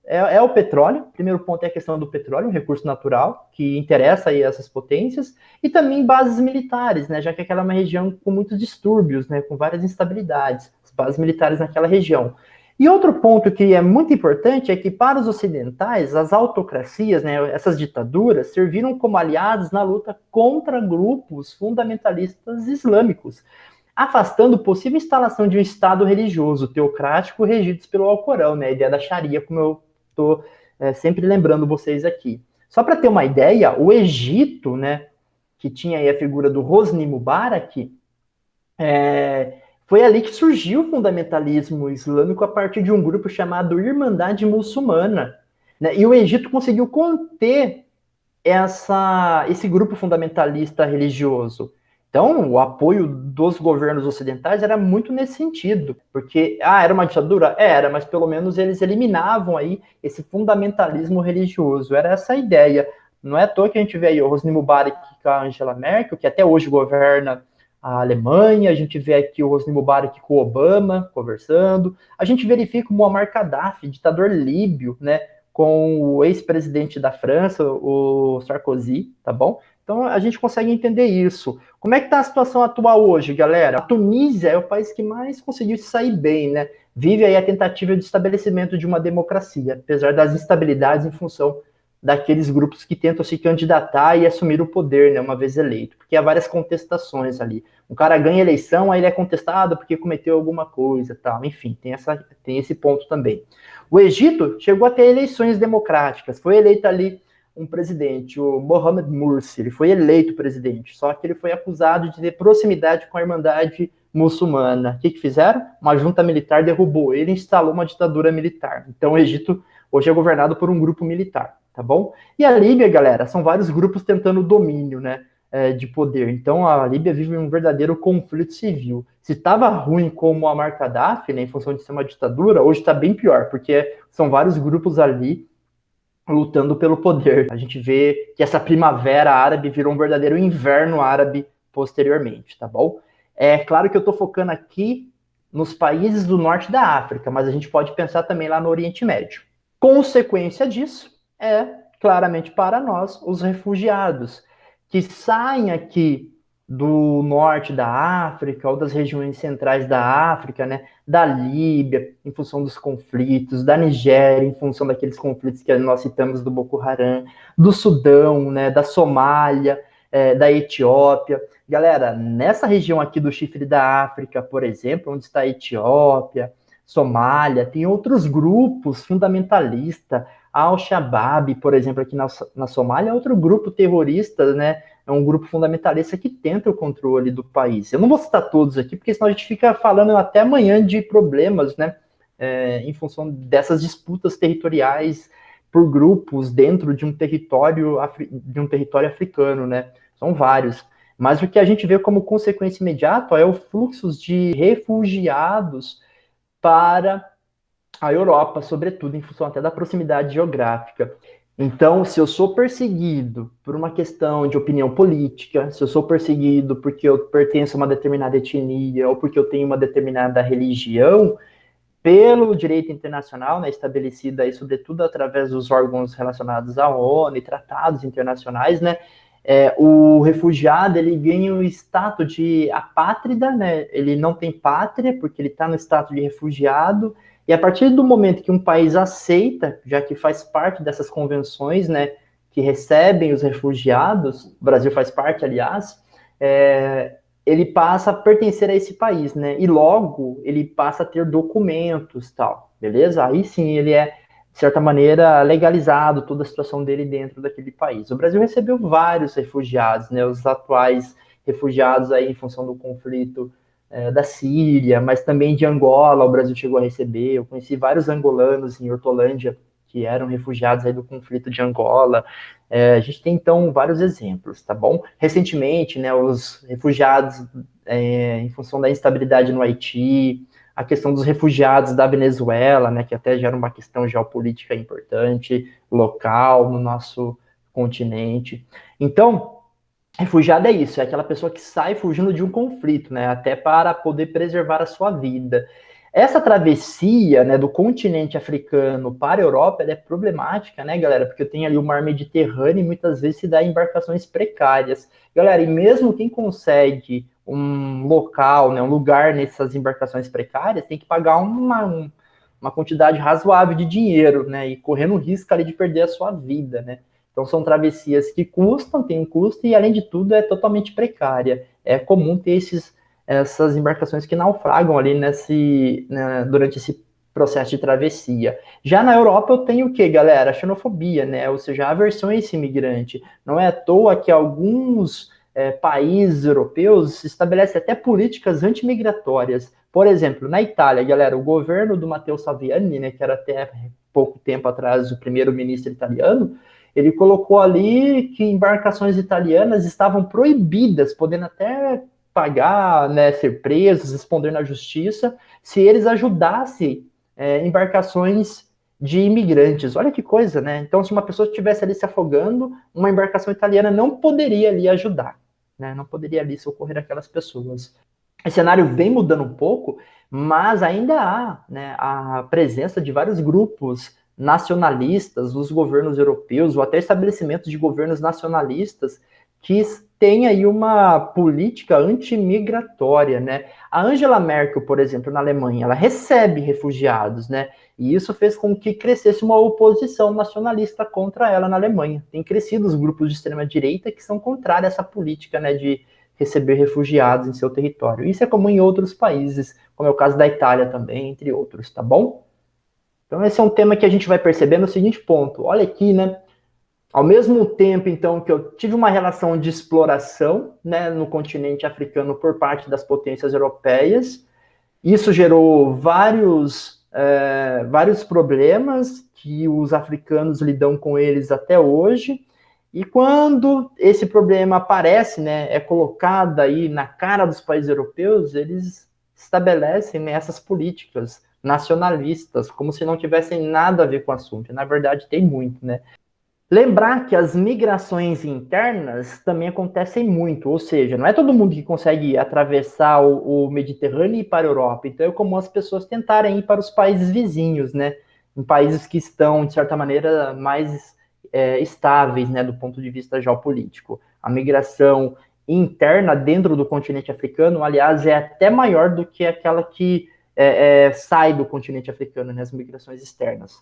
é o petróleo. O primeiro ponto é a questão do petróleo, um recurso natural que interessa aí essas potências, e também bases militares, né? Já que aquela é uma região com muitos distúrbios, né? Com várias instabilidades, as bases militares naquela região. E outro ponto que é muito importante é que para os ocidentais, as autocracias, né, essas ditaduras, serviram como aliados na luta contra grupos fundamentalistas islâmicos, afastando possível instalação de um Estado religioso teocrático regido pelo Alcorão, né, a ideia da Sharia, como eu estou sempre lembrando vocês aqui. Só para ter uma ideia, o Egito, né, que tinha aí a figura do Hosni Mubarak, foi ali que surgiu o fundamentalismo islâmico a partir de um grupo chamado Irmandade Muçulmana, né, e o Egito conseguiu conter esse grupo fundamentalista religioso. Então, o apoio dos governos ocidentais era muito nesse sentido, porque, era uma ditadura? Era, mas pelo menos eles eliminavam aí esse fundamentalismo religioso, era essa a ideia. Não é à toa que a gente vê aí o Hosni Mubarak com a Angela Merkel, que até hoje governa a Alemanha, a gente vê aqui o Hosni Mubarak com o Obama conversando, a gente verifica o Muammar Gaddafi, ditador líbio, né, com o ex-presidente da França, o Sarkozy, tá bom? Então a gente consegue entender isso. Como é que está a situação atual hoje, galera? A Tunísia é o país que mais conseguiu sair bem, né? Vive aí a tentativa de estabelecimento de uma democracia, apesar das instabilidades em função daqueles grupos que tentam se candidatar e assumir o poder, né, uma vez eleito, porque há várias contestações ali. O cara ganha eleição, aí ele é contestado porque cometeu alguma coisa, tal. Enfim, tem esse ponto também. O Egito chegou a ter eleições democráticas, foi eleito ali um presidente, o Mohamed Morsi, ele foi eleito presidente, só que ele foi acusado de ter proximidade com a Irmandade muçulmana. O que fizeram? Uma junta militar derrubou ele e instalou uma ditadura militar. Então o Egito hoje é governado por um grupo militar, tá bom? E a Líbia, galera, são vários grupos tentando domínio, né, de poder. Então a Líbia vive um verdadeiro conflito civil. Se estava ruim como a Muammar Gaddafi, né, em função de ser uma ditadura, hoje está bem pior, porque são vários grupos ali lutando pelo poder. A gente vê que essa primavera árabe virou um verdadeiro inverno árabe posteriormente, tá bom? É claro que eu estou focando aqui nos países do norte da África, mas a gente pode pensar também lá no Oriente Médio. Consequência disso é, claramente para nós, os refugiados, que saem aqui do norte da África ou das regiões centrais da África, né, da Líbia, em função dos conflitos, da Nigéria, em função daqueles conflitos que nós citamos do Boko Haram, do Sudão, né, da Somália, da Etiópia. Galera, nessa região aqui do Chifre da África, por exemplo, onde está a Etiópia, Somália, tem outros grupos fundamentalistas, Al-Shabaab, por exemplo, aqui na Somália, é outro grupo terrorista, né? É um grupo fundamentalista que tenta o controle do país. Eu não vou citar todos aqui, porque senão a gente fica falando até amanhã de problemas, né? Em função dessas disputas territoriais por grupos dentro de um território africano, né? São vários. Mas o que a gente vê como consequência imediata é o fluxo de refugiados para a Europa, sobretudo em função até da proximidade geográfica. Então, se eu sou perseguido por uma questão de opinião política, se eu sou perseguido porque eu pertenço a uma determinada etnia ou porque eu tenho uma determinada religião, pelo direito internacional, né, estabelecido aí, sobretudo através dos órgãos relacionados à ONU e tratados internacionais, né, o refugiado ele ganha o status de apátrida, né, ele não tem pátria porque ele está no status de refugiado, e a partir do momento que um país aceita, já que faz parte dessas convenções, né, que recebem os refugiados, o Brasil faz parte, aliás, ele passa a pertencer a esse país, né? E logo ele passa a ter documentos, tal, beleza? Aí sim ele é, de certa maneira, legalizado toda a situação dele dentro daquele país. O Brasil recebeu vários refugiados, né? Os atuais refugiados aí em função do conflito da Síria, mas também de Angola, o Brasil chegou a receber. Eu conheci vários angolanos em Hortolândia que eram refugiados aí do conflito de Angola. A gente tem, então, vários exemplos, tá bom? Recentemente, né, os refugiados em função da instabilidade no Haiti, a questão dos refugiados da Venezuela, né, que até gera uma questão geopolítica importante, local, no nosso continente. Então, refugiado é isso, é aquela pessoa que sai fugindo de um conflito, né, até para poder preservar a sua vida. Essa travessia, né, do continente africano para a Europa, ela é problemática, né, galera? Porque tem ali o mar Mediterrâneo e muitas vezes se dá em embarcações precárias. Galera, e mesmo quem consegue um local, né, um lugar nessas embarcações precárias, tem que pagar uma quantidade razoável de dinheiro, né, e correndo o risco ali de perder a sua vida, né? Então são travessias que custam, tem um custo e, além de tudo, é totalmente precária. É comum ter essas embarcações que naufragam ali durante esse processo de travessia. Já na Europa eu tenho o que, galera? A xenofobia, né? Ou seja, a aversão a esse imigrante. Não é à toa que alguns países europeus estabelecem até políticas antimigratórias. Por exemplo, na Itália, galera, o governo do Matteo Salvini, né, que era até pouco tempo atrás o primeiro-ministro italiano, ele colocou ali que embarcações italianas estavam proibidas, podendo até pagar, né, ser presos, responder na justiça, se eles ajudassem embarcações de imigrantes. Olha que coisa, né? Então, se uma pessoa estivesse ali se afogando, uma embarcação italiana não poderia ali ajudar, né? Não poderia ali socorrer aquelas pessoas. Esse cenário vem mudando um pouco, mas ainda há, né, a presença de vários grupos nacionalistas dos governos europeus, ou até estabelecimentos de governos nacionalistas, que têm aí uma política antimigratória, né? A Angela Merkel, por exemplo, na Alemanha, ela recebe refugiados, né? E isso fez com que crescesse uma oposição nacionalista contra ela na Alemanha. Tem crescido os grupos de extrema-direita que são contrários a essa política, né, de receber refugiados em seu território. Isso é comum em outros países, como é o caso da Itália também, entre outros, tá bom? Então esse é um tema que a gente vai perceber no seguinte ponto. Olha aqui, né? Ao mesmo tempo, então, que eu tive uma relação de exploração, né, no continente africano por parte das potências europeias, isso gerou vários problemas que os africanos lidam com eles até hoje. E quando esse problema aparece, né, é colocado aí na cara dos países europeus, eles estabelecem, né, essas políticas nacionalistas, como se não tivessem nada a ver com o assunto. Na verdade, tem muito, né? Lembrar que as migrações internas também acontecem muito, ou seja, não é todo mundo que consegue atravessar o Mediterrâneo e ir para a Europa. Então é comum as pessoas tentarem ir para os países vizinhos, né? Em países que estão, de certa maneira, mais estáveis, né, do ponto de vista geopolítico. A migração interna dentro do continente africano, aliás, é até maior do que aquela que sai do continente africano, né, as migrações externas.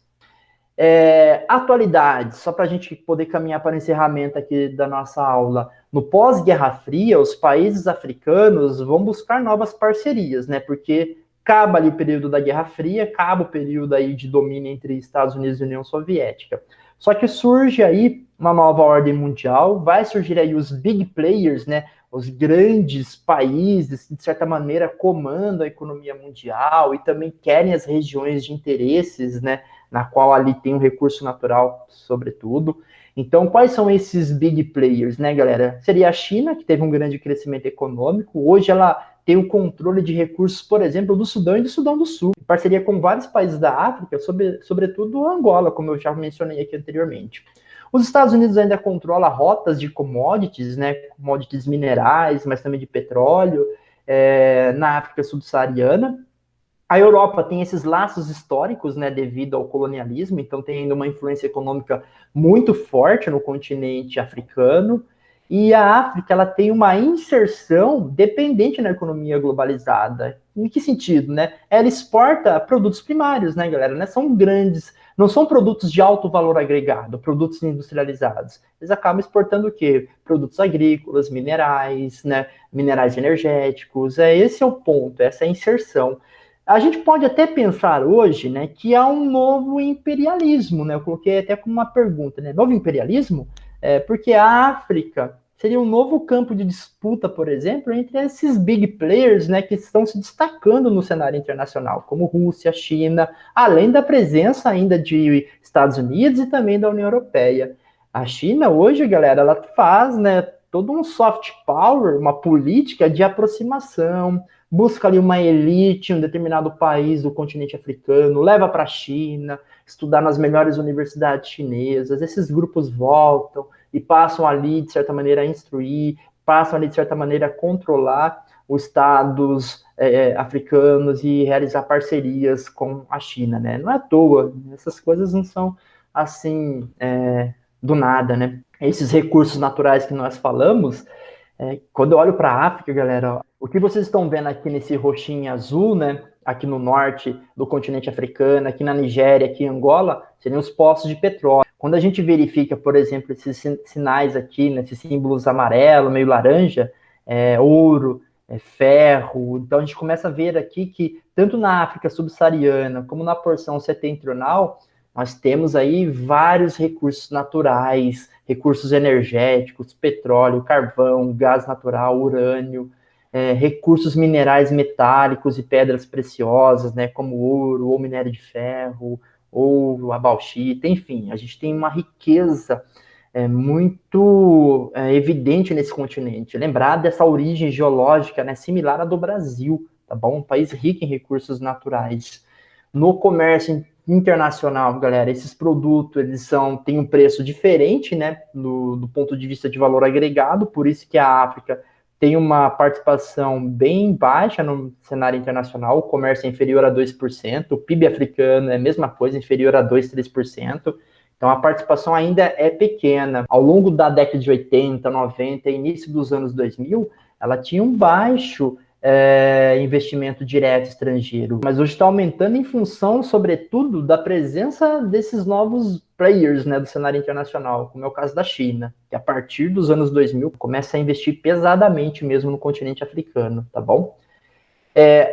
Atualidades, só para a gente poder caminhar para o encerramento aqui da nossa aula. No pós-Guerra Fria, os países africanos vão buscar novas parcerias, né? Porque acaba ali o período da Guerra Fria, acaba o período aí de domínio entre Estados Unidos e União Soviética. Só que surge aí uma nova ordem mundial, vai surgir aí os big players, né? Os grandes países que, de certa maneira, comandam a economia mundial e também querem as regiões de interesses, né? Na qual ali tem um recurso natural, sobretudo. Então, quais são esses big players, né, galera? Seria a China, que teve um grande crescimento econômico. Hoje ela tem o controle de recursos, por exemplo, do Sudão e do Sudão do Sul, em parceria com vários países da África, sobretudo Angola, como eu já mencionei aqui anteriormente. Os Estados Unidos ainda controla rotas de commodities, né, commodities minerais, mas também de petróleo, na África subsaariana. A Europa tem esses laços históricos, né, devido ao colonialismo, então tem ainda uma influência econômica muito forte no continente africano. E a África, ela tem uma inserção dependente na economia globalizada. Em que sentido, né? Ela exporta produtos primários, né, galera? Né? São grandes, não são produtos de alto valor agregado, produtos industrializados. Eles acabam exportando o quê? Produtos agrícolas, minerais, né? Minerais energéticos. Esse é o ponto, essa é a inserção. A gente pode até pensar hoje, né, que há um novo imperialismo, né? Eu coloquei até como uma pergunta, né? Novo imperialismo? Porque a África seria um novo campo de disputa, por exemplo, entre esses big players, né, que estão se destacando no cenário internacional, como Rússia, China, além da presença ainda de Estados Unidos e também da União Europeia. A China hoje, galera, ela faz, né, todo um soft power, uma política de aproximação, busca ali uma elite em um determinado país do continente africano, leva para a China, estudar nas melhores universidades chinesas, esses grupos voltam e passam ali, de certa maneira, a instruir, passam ali, de certa maneira, a controlar os estados africanos e realizar parcerias com a China, né? Não é à toa, essas coisas não são assim, do nada, né? Esses recursos naturais que nós falamos, quando eu olho para a África, galera, o que vocês estão vendo aqui nesse roxinho azul, né? Aqui no norte do continente africano, aqui na Nigéria, aqui em Angola, seriam os poços de petróleo. Quando a gente verifica, por exemplo, esses sinais aqui, né, esses símbolos amarelo, meio laranja, ouro, ferro, então a gente começa a ver aqui que tanto na África subsaariana como na porção setentrional, nós temos aí vários recursos naturais, recursos energéticos, petróleo, carvão, gás natural, urânio, recursos minerais metálicos e pedras preciosas, né, como ouro, ou minério de ferro, ou a bauxita, enfim, a gente tem uma riqueza muito evidente nesse continente. Lembrar dessa origem geológica, né, similar à do Brasil, tá bom? Um país rico em recursos naturais. No comércio internacional, galera, esses produtos, têm um preço diferente, né, do ponto de vista de valor agregado, por isso que a África tem uma participação bem baixa no cenário internacional, o comércio é inferior a 2%, o PIB africano é a mesma coisa, inferior a 2, 3%, então a participação ainda é pequena. Ao longo da década de 80, 90, início dos anos 2000, ela tinha um baixo investimento direto estrangeiro, mas hoje está aumentando em função, sobretudo, da presença desses novos players, né, do cenário internacional, como é o caso da China, que a partir dos anos 2000 começa a investir pesadamente mesmo no continente africano, tá bom?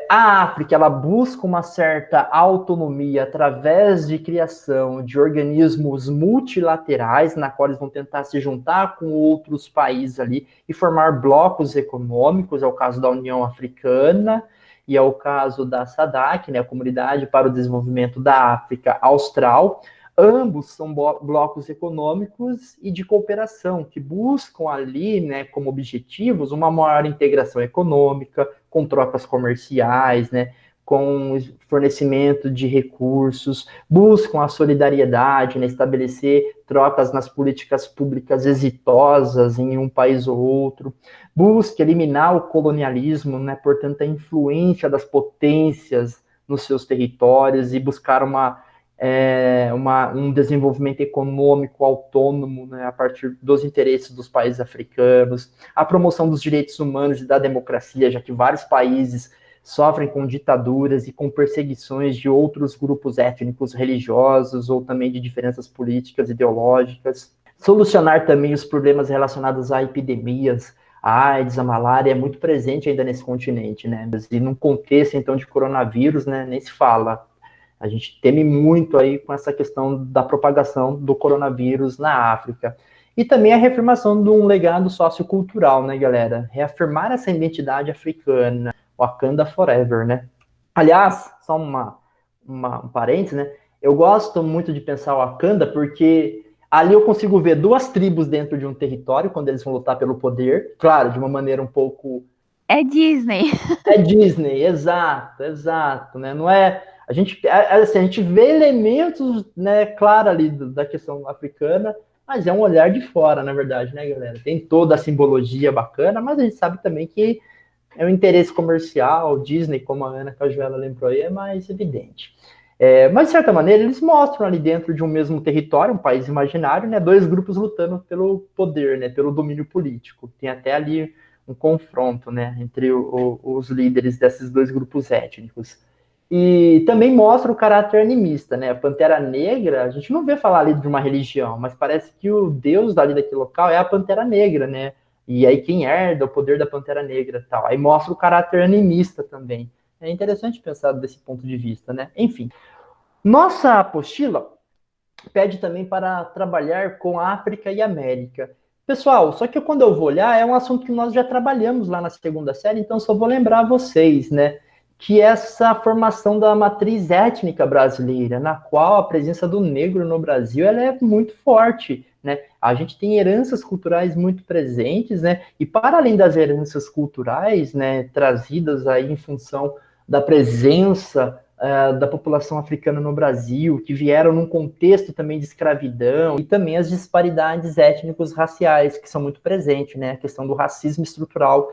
A África, ela busca uma certa autonomia através de criação de organismos multilaterais, na qual eles vão tentar se juntar com outros países ali e formar blocos econômicos, é o caso da União Africana e é o caso da SADC, né, a Comunidade para o Desenvolvimento da África Austral. Ambos são blocos econômicos e de cooperação, que buscam ali, né, como objetivos, uma maior integração econômica, com trocas comerciais, né, com fornecimento de recursos, buscam a solidariedade, né, estabelecer trocas nas políticas públicas exitosas em um país ou outro, busca eliminar o colonialismo, né, portanto, a influência das potências nos seus territórios e buscar um desenvolvimento econômico autônomo, né, a partir dos interesses dos países africanos, a promoção dos direitos humanos e da democracia, já que vários países sofrem com ditaduras e com perseguições de outros grupos étnicos, religiosos ou também de diferenças políticas, ideológicas. Solucionar também os problemas relacionados a epidemias, a AIDS, a malária é muito presente ainda nesse continente, né? E num contexto, então, de coronavírus, né, nem se fala. A gente teme muito aí com essa questão da propagação do coronavírus na África. E também a reafirmação de um legado sociocultural, né, galera? Reafirmar essa identidade africana, Wakanda Forever, né? Aliás, só um parênteses, né? Eu gosto muito de pensar Wakanda porque ali eu consigo ver duas tribos dentro de um território, quando eles vão lutar pelo poder. Claro, de uma maneira um pouco... É Disney. É Disney, exato, né? Não é... Assim, a gente vê elementos, né, claro ali da questão africana, mas é um olhar de fora, na verdade, né, galera? Tem toda a simbologia bacana, mas a gente sabe também que é um interesse comercial, Disney, como a Ana Cajuela lembrou aí, é mais evidente. Mas, de certa maneira, eles mostram ali dentro de um mesmo território, um país imaginário, né, dois grupos lutando pelo poder, né, pelo domínio político. Tem até ali um confronto, né, entre os líderes desses dois grupos étnicos. E também mostra o caráter animista, né? A Pantera Negra, a gente não vê falar ali de uma religião, mas parece que o deus dali daquele local é a Pantera Negra, né? E aí quem herda o poder da Pantera Negra tal. Aí mostra o caráter animista também. É interessante pensar desse ponto de vista, né? Enfim, nossa apostila pede também para trabalhar com África e América. Pessoal, só que quando eu vou olhar, é um assunto que nós já trabalhamos lá na segunda série, então só vou lembrar vocês, né? Que essa formação da matriz étnica brasileira, na qual a presença do negro no Brasil ela é muito forte, né? A gente tem heranças culturais muito presentes, né? E para além das heranças culturais, né, trazidas aí em função da presença da população africana no Brasil, que vieram num contexto também de escravidão, e também as disparidades étnicos raciais, que são muito presentes, né? A questão do racismo estrutural,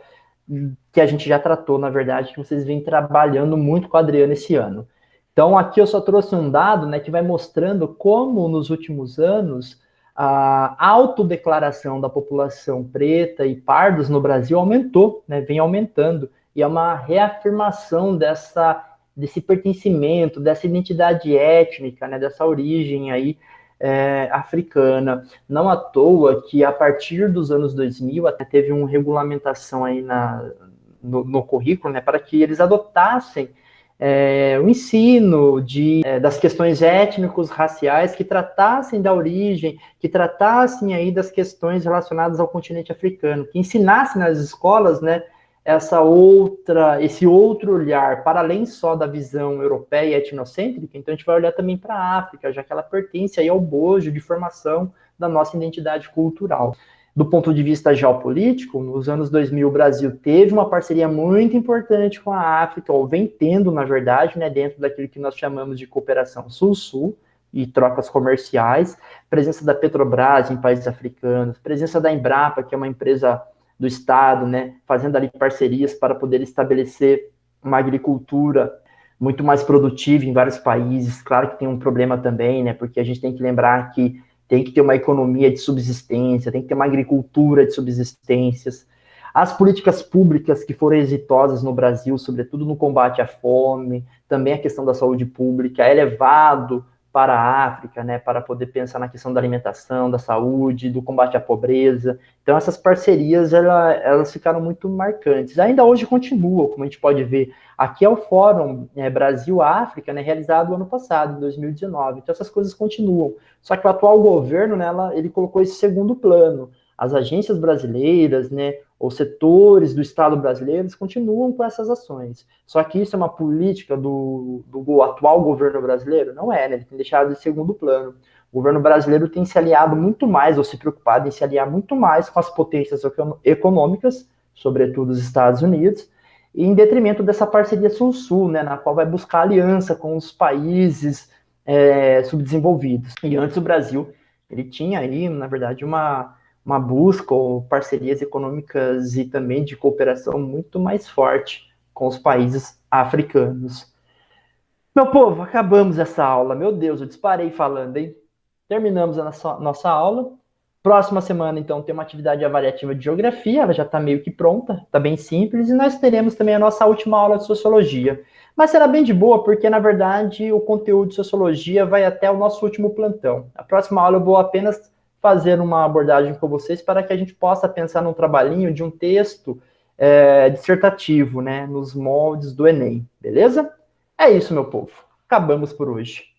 que a gente já tratou, na verdade, que vocês vêm trabalhando muito com a Adriana esse ano. Então, aqui eu só trouxe um dado, né, que vai mostrando como, nos últimos anos, a autodeclaração da população preta e pardos no Brasil aumentou, né, vem aumentando, e é uma reafirmação desse pertencimento, dessa identidade étnica, né, dessa origem aí africana. Não à toa que a partir dos anos 2000 até teve uma regulamentação aí no currículo, né, para que eles adotassem o ensino das questões étnicos, raciais, que tratassem da origem, que tratassem aí das questões relacionadas ao continente africano, que ensinassem nas escolas, né, esse outro olhar, para além só da visão europeia e etnocêntrica. Então a gente vai olhar também para a África, já que ela pertence aí ao bojo de formação da nossa identidade cultural. Do ponto de vista geopolítico, nos anos 2000, o Brasil teve uma parceria muito importante com a África, ou vem tendo, na verdade, né, dentro daquilo que nós chamamos de cooperação Sul-Sul e trocas comerciais, presença da Petrobras em países africanos, presença da Embrapa, que é uma empresa do Estado, né, fazendo ali parcerias para poder estabelecer uma agricultura muito mais produtiva em vários países. Claro que tem um problema também, né, porque a gente tem que lembrar que tem que ter uma economia de subsistência, tem que ter uma agricultura de subsistências. As políticas públicas que foram exitosas no Brasil, sobretudo no combate à fome, também a questão da saúde pública, é levado para a África, né, para poder pensar na questão da alimentação, da saúde, do combate à pobreza. Então, essas parcerias, elas ficaram muito marcantes. Ainda hoje continuam, como a gente pode ver. Aqui é o Fórum Brasil-África, né, realizado ano passado, em 2019. Então, essas coisas continuam. Só que o atual governo, né, ele colocou esse segundo plano. As agências brasileiras, né, os setores do Estado brasileiro continuam com essas ações. Só que isso é uma política do atual governo brasileiro? Não é, né? Ele tem deixado de segundo plano. O governo brasileiro tem se aliado muito mais, ou se preocupado em se aliar muito mais com as potências econômicas, sobretudo os Estados Unidos, e em detrimento dessa parceria Sul-Sul, né, na qual vai buscar aliança com os países subdesenvolvidos. E antes o Brasil, ele tinha aí, na verdade, uma busca ou parcerias econômicas e também de cooperação muito mais forte com os países africanos. Meu povo, acabamos essa aula. Meu Deus, eu disparei falando, hein? Terminamos a nossa aula. Próxima semana, então, tem uma atividade avaliativa de geografia, ela já está meio que pronta, está bem simples, e nós teremos também a nossa última aula de sociologia. Mas será bem de boa, porque, na verdade, o conteúdo de sociologia vai até o nosso último plantão. A próxima aula eu vou apenas fazer uma abordagem com vocês para que a gente possa pensar num trabalhinho de um texto dissertativo, né, nos moldes do Enem, beleza? É isso, meu povo. Acabamos por hoje.